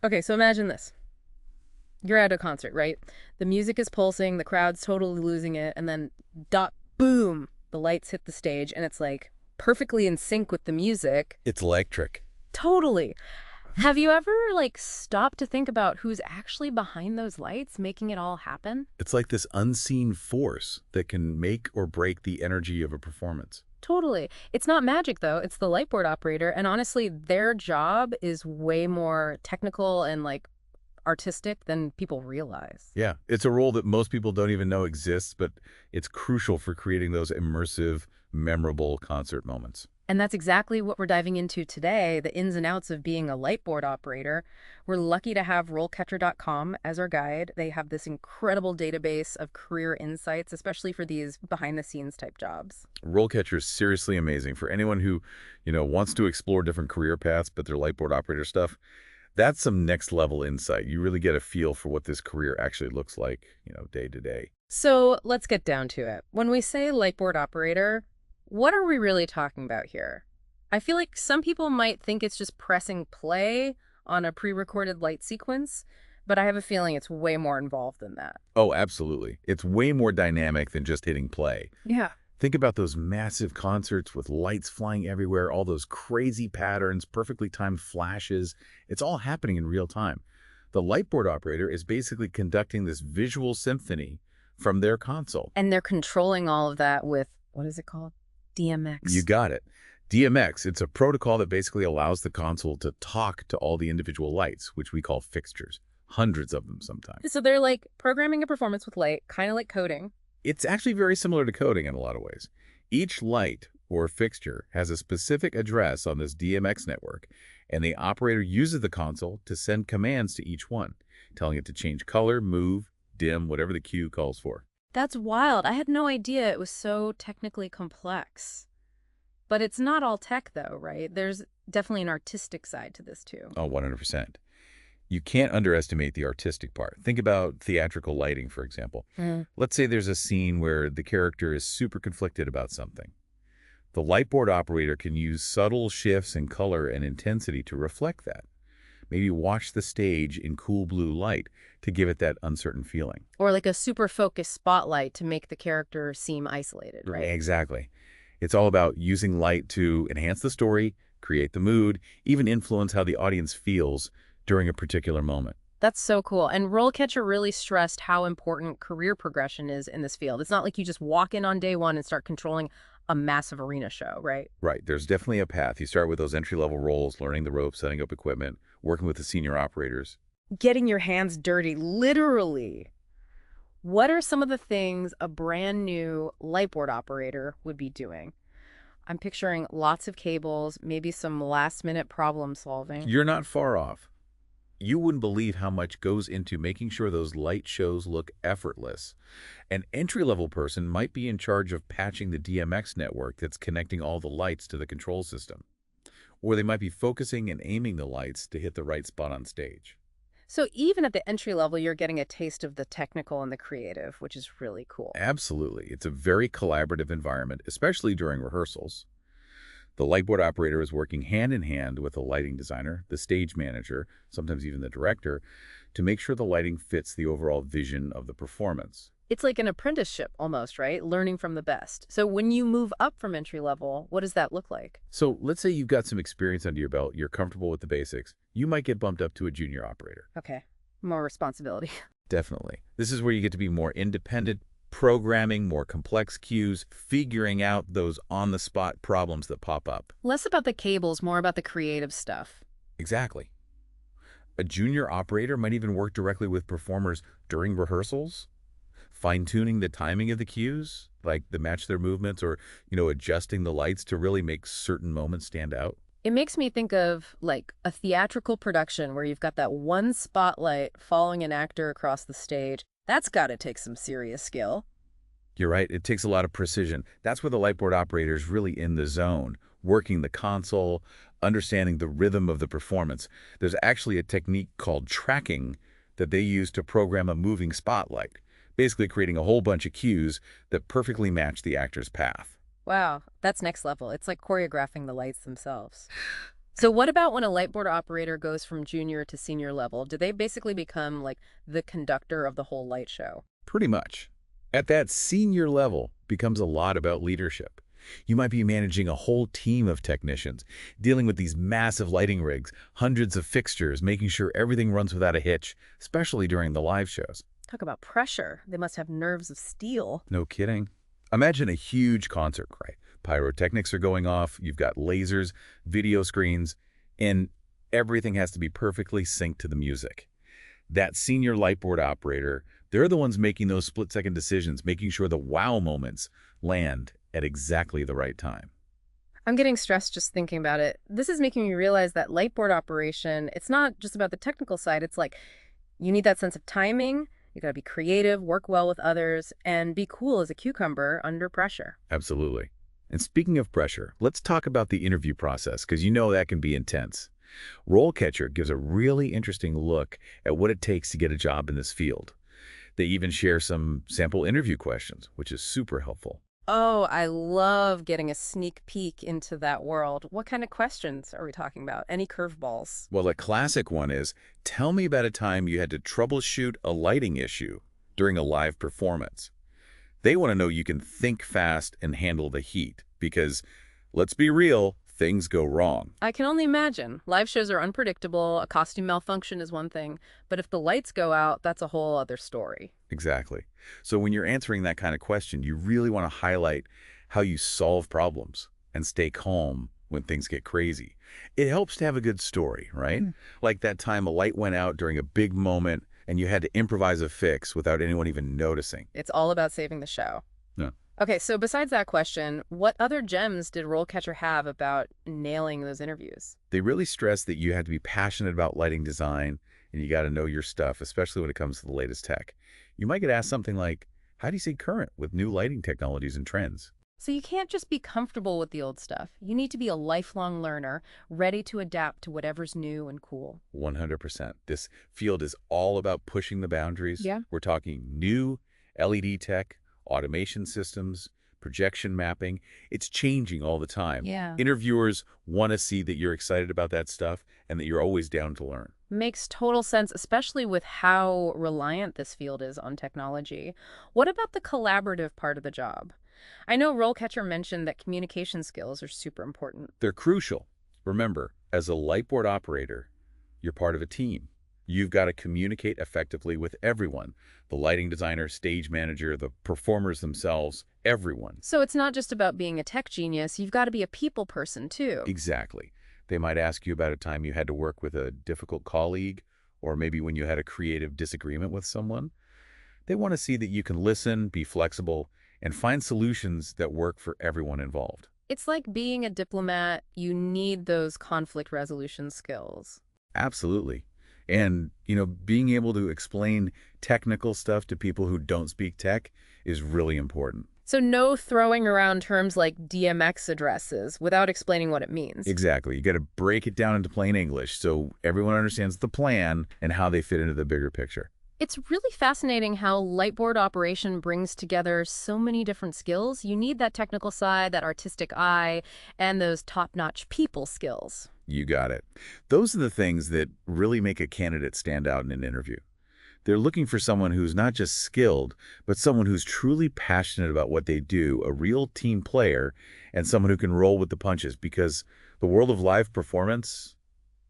Okay, so imagine this. You're at a concert, right? The music is pulsing, the crowd's totally losing it, and then dot boom, the lights hit the stage, and it's like perfectly in sync with the music. It's electric. Totally. Have you ever like stopped to think about who's actually behind those lights making it all happen? It's like this unseen force that can make or break the energy of a performance. Totally. It's not magic though. It's the lightboard operator, and honestly, their job is way more technical and like artistic than people realize. Yeah, it's a role that most people don't even know exists, but it's crucial for creating those immersive, memorable concert moments. And that's exactly what we're diving into today, the ins and outs of being a lightboard operator. We're lucky to have RoleCatcher.com as our guide. They have this incredible database of career insights, especially for these behind-the-scenes type jobs. RoleCatcher is seriously amazing for anyone who, wants to explore different career paths, but their lightboard operator stuff. That's some next level insight. You really get a feel for what this career actually looks like, day to day. So let's get down to it. When we say lightboard operator, what are we really talking about here? I feel like some people might think it's just pressing play on a pre-recorded light sequence, but I have a feeling it's way more involved than that. Oh, absolutely. It's way more dynamic than just hitting play. Yeah. Think about those massive concerts with lights flying everywhere, all those crazy patterns, perfectly timed flashes. It's all happening in real time. The lightboard operator is basically conducting this visual symphony from their console. And they're controlling all of that with, what is it called? You DMX. got it. DMX, it's a protocol that basically allows the console to talk to all the individual lights, which we call fixtures. Hundreds of them sometimes. So they're like programming a performance with light, kind of like coding. It's actually very similar to coding in a lot of ways. Each light or fixture has a specific address on this DMX network, and the operator uses the console to send commands to each one, telling it to change color, move, dim, whatever the cue calls for. That's wild. I had no idea it was so technically complex. But it's not all tech, though, right? There's definitely an artistic side to this, too. Oh, 100%. You can't underestimate the artistic part. Think about theatrical lighting, for example. Let's say there's a scene where the character is super conflicted about something. The lightboard operator can use subtle shifts in color and intensity to reflect that. Maybe watch the stage in cool blue light to give it that uncertain feeling. Or like a super focused spotlight to make the character seem isolated, right? Exactly. It's all about using light to enhance the story, create the mood, even influence how the audience feels during a particular moment. That's so cool. And RoleCatcher really stressed how important career progression is in this field. It's not like you just walk in on day one and start controlling a massive arena show, right? Right. There's definitely a path. You start with those entry-level roles, learning the ropes, setting up equipment, working with the senior operators. Getting your hands dirty, literally. What are some of the things a brand new lightboard operator would be doing? I'm picturing lots of cables, maybe some last-minute problem solving. You're not far off. You wouldn't believe how much goes into making sure those light shows look effortless. An entry-level person might be in charge of patching the DMX network that's connecting all the lights to the control system. Or they might be focusing and aiming the lights to hit the right spot on stage. So even at the entry level, you're getting a taste of the technical and the creative, which is really cool. Absolutely. It's a very collaborative environment, especially during rehearsals. The lightboard operator is working hand in hand with the lighting designer, the stage manager, sometimes even the director, to make sure the lighting fits the overall vision of the performance. It's like an apprenticeship almost, right? Learning from the best. So when you move up from entry level, what does that look like? So let's say you've got some experience under your belt, you're comfortable with the basics, you might get bumped up to a junior operator. Okay, more responsibility. Definitely. This is where you get to be more independent, programming more complex cues, figuring out those on-the-spot problems that pop up. Less about the cables, more about the creative stuff. Exactly. A junior operator might even work directly with performers during rehearsals, fine-tuning the timing of the cues, like to match their movements or, adjusting the lights to really make certain moments stand out. It makes me think of like a theatrical production where you've got that one spotlight following an actor across the stage. That's got to take some serious skill. You're right. It takes a lot of precision. That's where the lightboard operator is really in the zone, working the console, understanding the rhythm of the performance. There's actually a technique called tracking that they use to program a moving spotlight, basically creating a whole bunch of cues that perfectly match the actor's path. Wow, that's next level. It's like choreographing the lights themselves. So what about when a lightboard operator goes from junior to senior level? Do they basically become like the conductor of the whole light show? Pretty much. At that senior level becomes a lot about leadership. You might be managing a whole team of technicians, dealing with these massive lighting rigs, hundreds of fixtures, making sure everything runs without a hitch, especially during the live shows. Talk about pressure. They must have nerves of steel. No kidding. Imagine a huge concert, right? Pyrotechnics are going off, you've got lasers, video screens, and everything has to be perfectly synced to the music. That senior lightboard operator, they're the ones making those split-second decisions, making sure the wow moments land at exactly the right time. I'm getting stressed just thinking about it. This is making me realize that lightboard operation, it's not just about the technical side. It's like you need that sense of timing. You got to be creative, work well with others, and be cool as a cucumber under pressure. Absolutely. And speaking of pressure, let's talk about the interview process, because you know that can be intense. RoleCatcher gives a really interesting look at what it takes to get a job in this field. They even share some sample interview questions, which is super helpful. Oh, I love getting a sneak peek into that world. What kind of questions are we talking about? Any curveballs? Well, a classic one is, tell me about a time you had to troubleshoot a lighting issue during a live performance. They want to know you can think fast and handle the heat because, let's be real, things go wrong. I can only imagine. Live shows are unpredictable. A costume malfunction is one thing, but if the lights go out, that's a whole other story. Exactly. So when you're answering that kind of question, you really want to highlight how you solve problems and stay calm when things get crazy. It helps to have a good story, right? Like that time a light went out during a big moment and you had to improvise a fix without anyone even noticing. It's all about saving the show. Yeah. Okay, so besides that question, what other gems did RoleCatcher have about nailing those interviews? They really stress that you have to be passionate about lighting design and you got to know your stuff, especially when it comes to the latest tech. You might get asked something like, how do you stay current with new lighting technologies and trends? So you can't just be comfortable with the old stuff. You need to be a lifelong learner, ready to adapt to whatever's new and cool. 100%. This field is all about pushing the boundaries. Yeah. We're talking new LED tech, automation systems, projection mapping. It's changing all the time. Yeah. Interviewers want to see that you're excited about that stuff and that you're always down to learn. Makes total sense, especially with how reliant this field is on technology. What about the collaborative part of the job? I know RoleCatcher mentioned that communication skills are super important. They're crucial. Remember, as a lightboard operator, you're part of a team. You've got to communicate effectively with everyone. The lighting designer, stage manager, the performers themselves, everyone. So it's not just about being a tech genius, you've got to be a people person too. Exactly. They might ask you about a time you had to work with a difficult colleague, or maybe when you had a creative disagreement with someone. They want to see that you can listen, be flexible, and find solutions that work for everyone involved. It's like being a diplomat, you need those conflict resolution skills. Absolutely. And, being able to explain technical stuff to people who don't speak tech is really important. So no throwing around terms like DMX addresses without explaining what it means. Exactly. You got to break it down into plain English so everyone understands the plan and how they fit into the bigger picture. It's really fascinating how lightboard operation brings together so many different skills. You need that technical side, that artistic eye, and those top-notch people skills. You got it. Those are the things that really make a candidate stand out in an interview. They're looking for someone who's not just skilled, but someone who's truly passionate about what they do, a real team player, and someone who can roll with the punches because the world of live performance,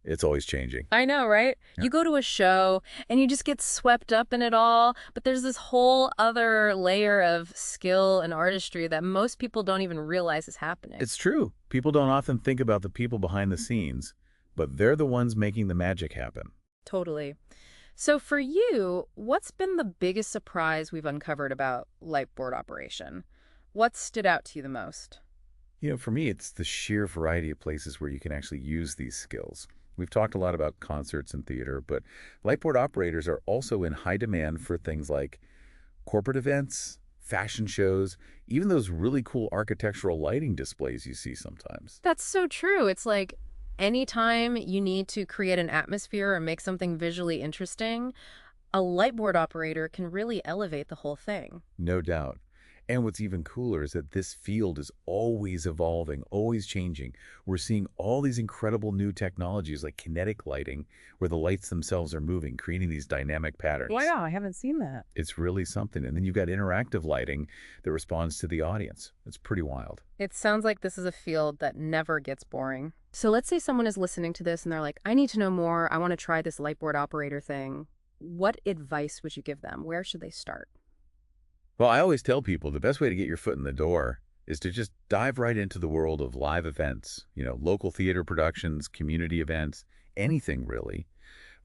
it's always changing. I know, right? Yeah. You go to a show and you just get swept up in it all, but there's this whole other layer of skill and artistry that most people don't even realize is happening. It's true. People don't often think about the people behind the scenes, but they're the ones making the magic happen. Totally. So for you, what's been the biggest surprise we've uncovered about lightboard operation? What stood out to you the most? For me, it's the sheer variety of places where you can actually use these skills. We've talked a lot about concerts and theater, but lightboard operators are also in high demand for things like corporate events, fashion shows, even those really cool architectural lighting displays you see sometimes. That's so true. It's like anytime you need to create an atmosphere or make something visually interesting, a lightboard operator can really elevate the whole thing. No doubt. And what's even cooler is that this field is always evolving, always changing. We're seeing all these incredible new technologies like kinetic lighting, where the lights themselves are moving, creating these dynamic patterns. Wow, I haven't seen that. It's really something. And then you've got interactive lighting that responds to the audience. It's pretty wild. It sounds like this is a field that never gets boring. So let's say someone is listening to this and they're like, I need to know more. I want to try this lightboard operator thing. What advice would you give them? Where should they start? Well, I always tell people the best way to get your foot in the door is to just dive right into the world of live events, local theater productions, community events, anything really.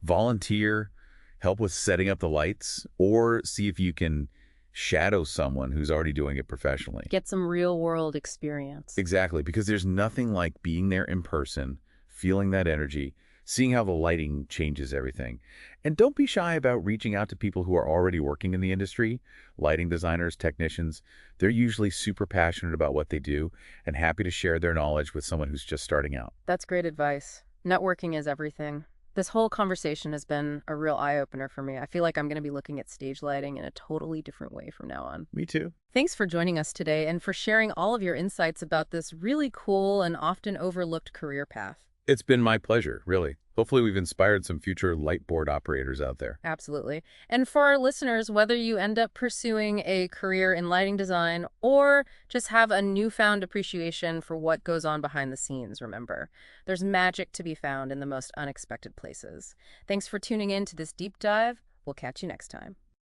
Volunteer, help with setting up the lights, or see if you can shadow someone who's already doing it professionally. Get some real world experience. Exactly, because there's nothing like being there in person, feeling that energy, seeing how the lighting changes everything. And don't be shy about reaching out to people who are already working in the industry, lighting designers, technicians. They're usually super passionate about what they do and happy to share their knowledge with someone who's just starting out. That's great advice. Networking is everything. This whole conversation has been a real eye-opener for me. I feel like I'm going to be looking at stage lighting in a totally different way from now on. Me too. Thanks for joining us today and for sharing all of your insights about this really cool and often overlooked career path. It's been my pleasure, really. Hopefully we've inspired some future lightboard operators out there. Absolutely. And for our listeners, whether you end up pursuing a career in lighting design or just have a newfound appreciation for what goes on behind the scenes, remember, there's magic to be found in the most unexpected places. Thanks for tuning in to this deep dive. We'll catch you next time.